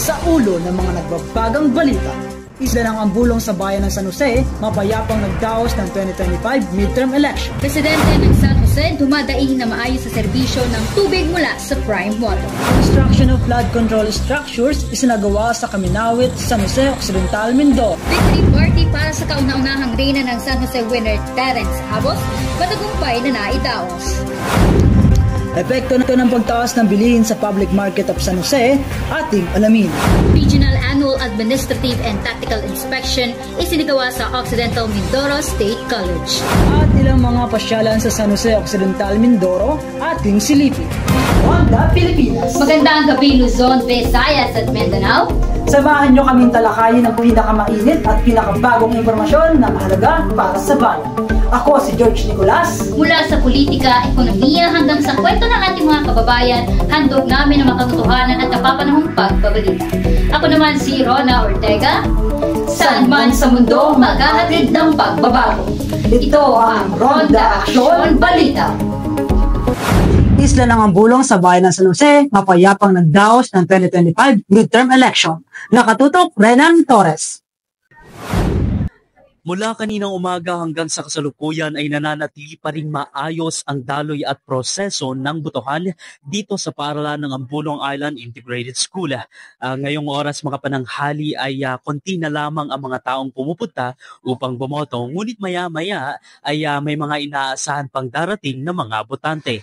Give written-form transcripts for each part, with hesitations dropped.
sa ulo ng mga nagbabagang balita. Isla ng ambulong sa bayan ng San Jose, mapayapang nagdaos ng 2025 midterm election. Presidente ng San Jose, dumadaing na maayos sa serbisyo ng tubig mula sa Prime Water. Construction of flood control structures isinagawa sa Kaminawit, San Jose Occidental, Mindoro. Victory party para sa kauna-unahang reyna ng San Jose winner Terence Habos, matagumpay na naidaos. Epekto nito ng pagtaas ng bilihin sa public market of San Jose, ating alamin. Regional Annual Administrative and Tactical Inspection isinagawa sa Occidental Mindoro State College. At ilang mga pasyalan sa San Jose Occidental, Mindoro, ating silipin. Ronda Pilipinas. Magandang gabi Luzon, Visayas at Mindanao. Samahan nyo kaming talakayin ang pinakamainit at pinakabagong impormasyon na mahalaga para sa bayan. Ako si George Nicolas. Mula sa politika, ekonomiya hanggang sa kwento ng ating mga kababayan, handog namin ang makatotohanan at napapanahong pagbabalita. Ako naman si Rona Ortega. Saan man sa mundo, maghahatid ng pagbabago. Ito ang Ronda Aksyon Balita. Isla ng ambulong sa bayan ng San Jose, mapayapang nagdaos ng 2025 midterm election. Nakatutok, Renan Torres. Mula kaninang umaga hanggang sa kasalukuyan ay nananatili pa rin maayos ang daloy at proseso ng botohan dito sa paaralan ng Ambulong Island Integrated School. Ngayong oras mga pananghali ay konti na lamang ang mga taong pumupunta upang bumoto, ngunit maya-maya ay may mga inaasahan pang darating na mga botante.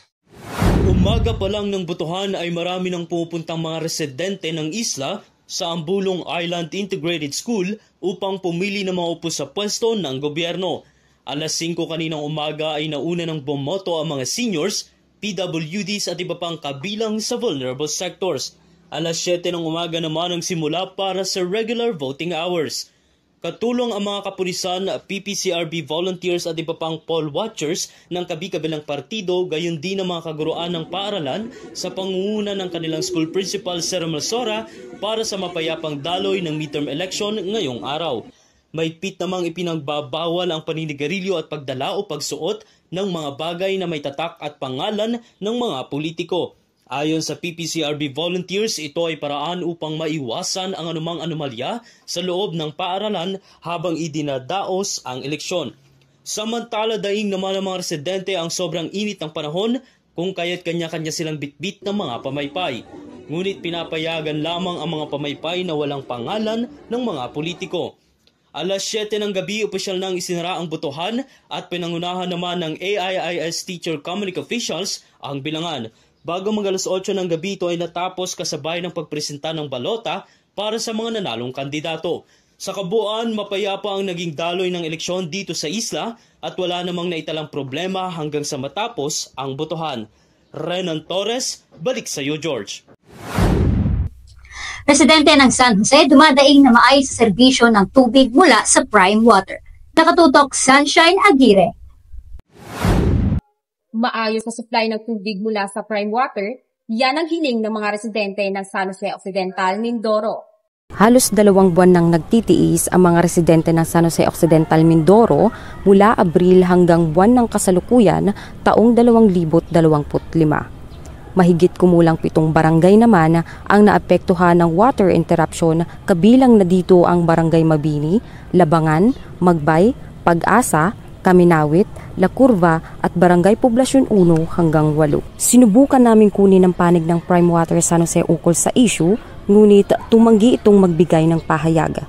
Umaga pa lang ng botohan ay marami nang pumupuntang mga residente ng isla sa Ambulong Island Integrated School upang pumili ng mga upo sa pwesto ng gobyerno. Alas 5 kaninang umaga ay nauna ng bumoto ang mga seniors, PWDs at iba pang kabilang sa vulnerable sectors. Alas 7 ng umaga naman ang simula para sa regular voting hours. Katulong ang mga kapulisan, PPCRB volunteers at iba pang poll watchers ng kabi-kabilang partido, gayon din ang mga kaguruan ng paaralan sa pangunguna ng kanilang school principal Sir Malsora para sa mapayapang daloy ng midterm election ngayong araw. May pit namang ipinagbabawal ang paninigarilyo at pagdala o pagsuot ng mga bagay na may tatak at pangalan ng mga politiko. Ayon sa PPCRB volunteers, ito ay paraan upang maiwasan ang anumang anomalya sa loob ng paaralan habang idinadaos ang eleksyon. Samantala, daing naman ang mga residente ang sobrang init ng panahon kung kaya't kanya-kanya silang bitbit ng mga pamaypay. Ngunit pinapayagan lamang ang mga pamaypay na walang pangalan ng mga politiko. Alas 7 ng gabi, opisyal nang isinara ang botohan at pinangunahan naman ng AIIS Teacher Communique officials ang bilangan. Bago mag-alas 8 ng gabi, ito ay natapos kasabay ng pagpresenta ng balota para sa mga nanalong kandidato. Sa kabuuan, mapayapa ang naging daloy ng eleksyon dito sa isla at wala namang naitalang problema hanggang sa matapos ang botohan. Renan Torres, balik sa iyo George. Presidente ng San Jose, dumadaing na maayos sa serbisyo ng tubig mula sa Prime Water. Nakatutok, Sunshine Aguirre. Maayos na supply ng tubig mula sa Prime Water, yan ang hiling ng mga residente ng San Jose Occidental, Mindoro. Halos 2 buwan nang nagtitiis ang mga residente ng San Jose Occidental, Mindoro mula Abril hanggang buwan ng kasalukuyan taong 2025. Mahigit kumulang 7 barangay naman ang naapektuhan ng water interruption, kabilang na dito ang Barangay Mabini, Labangan, Magbay, Pag-asa, Kaminawit, La Curva at Barangay Poblasyon 1 hanggang 8. Sinubukan namin kunin ang panig ng Prime Water San Jose ukol sa issue, ngunit tumanggi itong magbigay ng pahayag.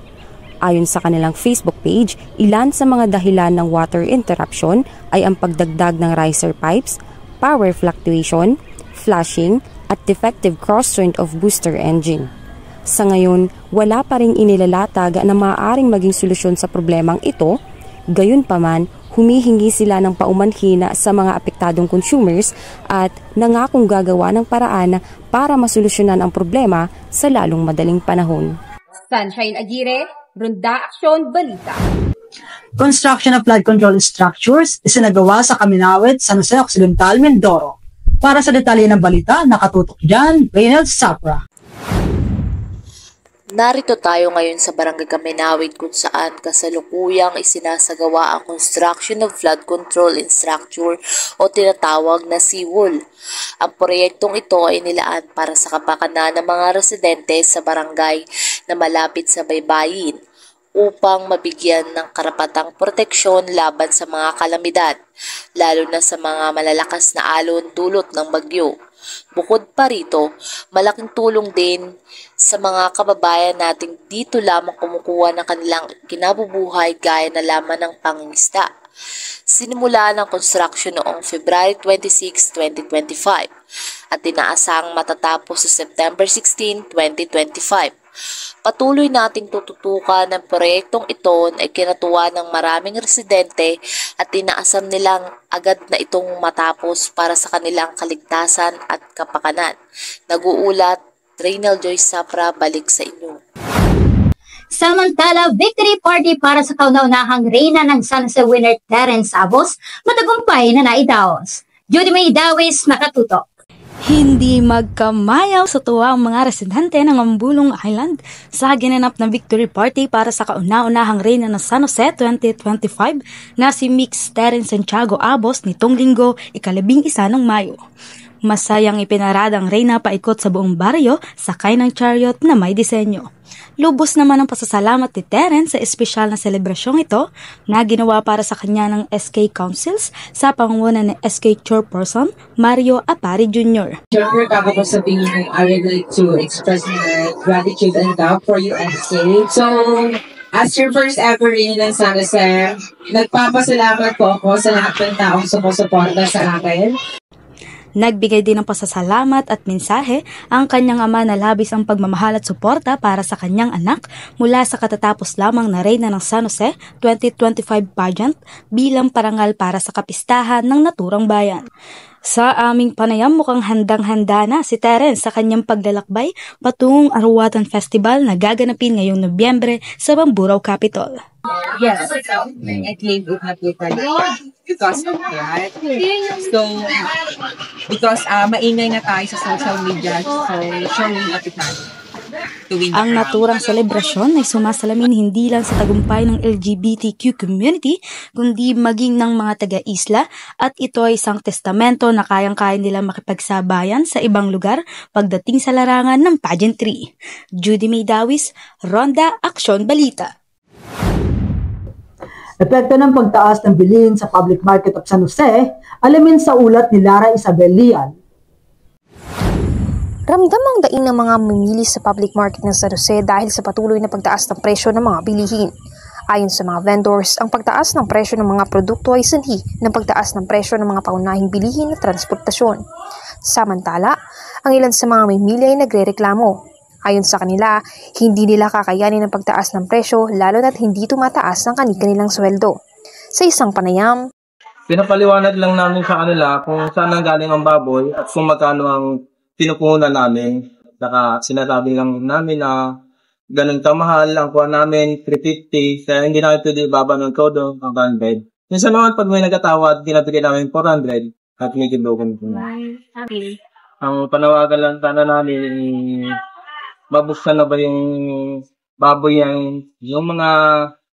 Ayon sa kanilang Facebook page, ilan sa mga dahilan ng water interruption ay ang pagdagdag ng riser pipes, power fluctuation, flashing at defective cross-joint of booster engine. Sa ngayon, wala pa ring inilalatag na maaaring maging solusyon sa problemang ito. Gayunpaman, humihingi sila ng paumanhin sa mga apektadong consumers at nangakong gagawa ng paraan para masolusyonan ang problema sa lalong madaling panahon. Sunshine Aguirre, Ronda Aksyon Balita. Construction of flood control structures isinagawa sa Kaminawit, San Jose Occidental, Mindoro. Para sa detalye ng balita, nakatutok dyan, Reynolds Sapra. Narito tayo ngayon sa Barangay Kaminawit kung saan kasalukuyang isinasagawa ang construction of flood control structure o tinatawag na seawall. Ang proyektong ito ay nilaan para sa kapakanan ng mga residente sa barangay na malapit sa baybayin upang mabigyan ng karapatang proteksyon laban sa mga kalamidad, lalo na sa mga malalakas na alon dulot ng bagyo. Bukod pa rito, malaking tulong din sa mga kababayan nating dito lamang kumukuha ng kanilang kinabubuhay gaya na laman ng pangingisda. Sinimula ng construction noong February 26, 2025 at inaasang matatapos sa September 16, 2025. Patuloy nating tututukan ng proyektong ito na ikinatuwa ng maraming residente at inaasam nilang agad na itong matapos para sa kanilang kaligtasan at kapakanan. Nag-uulat, Reynel Joyce Sapra, balik sa inyo. Samantala, victory party para sa kauna-unahang reyna ng San Jose winner Terence Abos, matagumpay na naidaos. Judy May Dawis, Makatutok. Hindi magkamayaw sa tuwa ang mga residente ng Ambulong Island sa ginanap na victory party para sa kauna-unahang reyna ng San Jose 2025 na si Mix Terence Santiago Abos nitong linggo, 11 ng Mayo. Masayang ipinarada ang reyna paikot sa buong baryo sakay ng chariot na may disenyo. Lubos naman ang pasasalamat ni Terence sa espesyal na selebrasyong ito na ginawa para sa kanya ng SK Councils sa pangunguna ni SK Chairperson Mario Apari Jr. Siyempre, bago ko sabihin, I would like to express my gratitude and love for you, SK. So, as your first ever rin ng San Jose, nagpapasalamat po ako sa lahat ng taong sumusuporta sa akin. Nagbigay din ng pasasalamat at mensahe ang kanyang ama na labis ang pagmamahal at suporta para sa kanyang anak mula sa katatapos lamang na reyna ng San Jose 2025 pageant bilang parangal para sa kapistahan ng naturang bayan. Sa aming panayam, mukhang handang-handa na si Terence sa kanyang paglalakbay patungong Aruwatan Festival na gaganapin ngayong Nobyembre sa Bamburao Capital. Yes, I claim it na po because of that. So, because maingay na tayo sa social media, so sure will not be Ang naturang selebrasyon ay sumasalamin hindi lang sa tagumpay ng LGBTQ community, kundi maging ng mga taga-isla at ito ay isang testamento na kayang-kaya nila makipagsabayan sa ibang lugar pagdating sa larangan ng pageantry. Judy May Dawis, Ronda Aksyon Balita. Epekto ng pagtaas ng bilihin sa public market of San Jose, alamin sa ulat ni Lara Isabel Lian. Ramdam ang daing ng mga mamimili sa public market ng San Jose dahil sa patuloy na pagtaas ng presyo ng mga bilihin. Ayon sa mga vendors, ang pagtaas ng presyo ng mga produkto ay sanhi ng pagtaas ng presyo ng mga paunahing bilihin at transportasyon. Samantala, ang ilan sa mga mamimili ay nagrereklamo. Ayon sa kanila, hindi nila kakayanin ang pagtaas ng presyo lalo na't hindi tumataas ang kanilang sweldo. Sa isang panayam, pinapaliwanag lang namin sa kanila kung saan ang galing ang baboy at kung magkano ang pinupunan namin. Saka sinasabi lang namin na ganun kamahal ang kuha namin, 350, kaya hindi namin pwede ibaba ng todo ang 100. Minsan naman pag may nagkatawad, tinatagay namin 400 at may kindokan po. Ang panawagan lang sana namin, mabuksan na ba yung baboy yung mga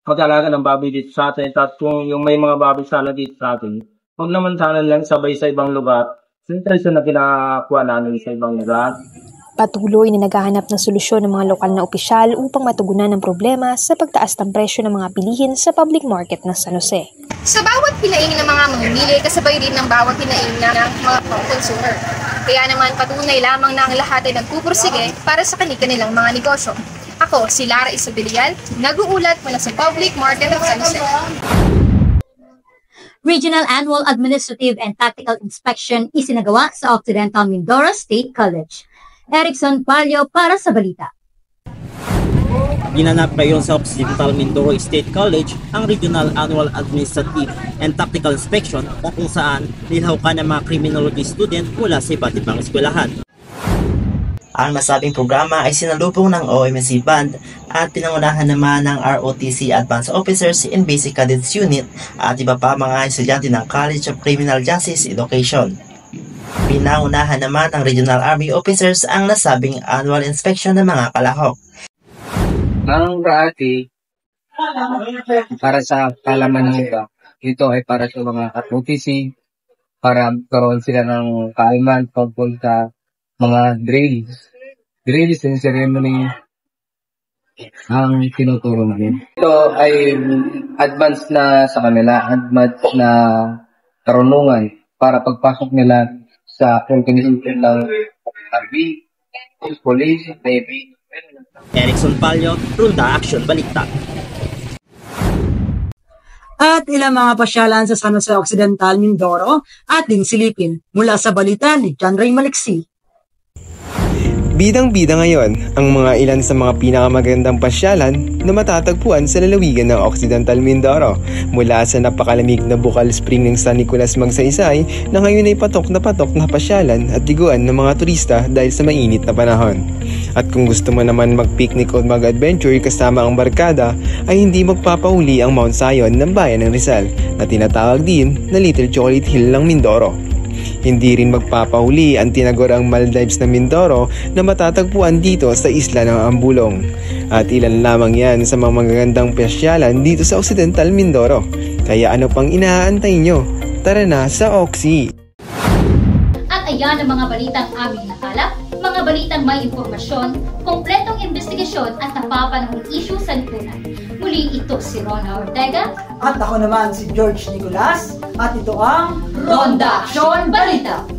mag-alaga ng baboy dito sa atin, at kung yung may mga baboy sana dito sa atin, huwag naman sana lang sabay sa ibang lugar. Sentration na kinakuha namin sa ibang lugar. Patuloy na naghahanap ng solusyon ng mga lokal na opisyal upang matugunan ang problema sa pagtaas ng presyo ng mga bilihin sa public market ng San Jose. Sa bawat hinaing ng mga mamimili, kasabay rin ng bawat hinaing ng mga consumer. Kaya naman patunay lamang na ang lahat ay nagpupursige para sa kanilang mga negosyo. Ako, si Lara Isabelian, nag-uulat mula sa public market ng San Jose. Regional Annual Administrative and Tactical Inspection isinagawa sa Occidental Mindoro State College. Erickson Palio para sa balita. Ginanap ngayon sa Occidental Mindoro State College ang Regional Annual Administrative and Tactical Inspection kung saan nilahawkan ng mga criminology student mula sa iba't ibang eskwelahan. Ang nasabing programa ay sinalubong ng OMC Band at pinangunahan naman ng ROTC Advanced Officers in Basic Cadets Unit at iba pa mga estudyante ng College of Criminal Justice Education. Pinangunahan naman ng Regional Army Officers ang nasabing annual inspection ng mga kalahok. Ang Raati, para sa kalaman ng iba, ito ay para sa mga advocacy, para karoon sila ng kaalaman pagpunta sa mga drills and ceremony ang tinuturo namin. Ito ay advanced na sa kanila, advanced na karunungan para pagpasok nila sa organization ng Army, Police, Navy. Erickson Palio, Runda Action Baliktad. At ilang mga pasyalan sa San Jose Occidental, Mindoro ating silipin mula sa balita ni John Ray Maliksi. Bidang-bida ngayon ang mga ilan sa mga pinakamagandang pasyalan na matatagpuan sa lalawigan ng Occidental Mindoro, mula sa napakalamig na Bukal Spring ng San Nicolas Magsaysay na ngayon ay patok na pasyalan at liguan ng mga turista dahil sa mainit na panahon. At kung gusto mo naman mag-picnic o mag-adventure kasama ang barkada, ay hindi magpapauli ang Mount Zion ng bayan ng Rizal na tinatawag din na Little Chocolate Hill ng Mindoro. Hindi rin magpapahuli ang tinagurang Maldives ng Mindoro na matatagpuan dito sa isla ng Ambulong. At ilan lamang yan sa mga magagandang pasyalan dito sa Occidental Mindoro. Kaya ano pang inaantay nyo? Tara na sa Oxy! At ayan ang mga balitang aming nakalap, mga balitang may impormasyon, kompletong investigasyon at napapanahong issue sa lipunan. Muli ito si Rona Ortega. At ako naman si George Nicolas. At ito ang Ronda Action Balita.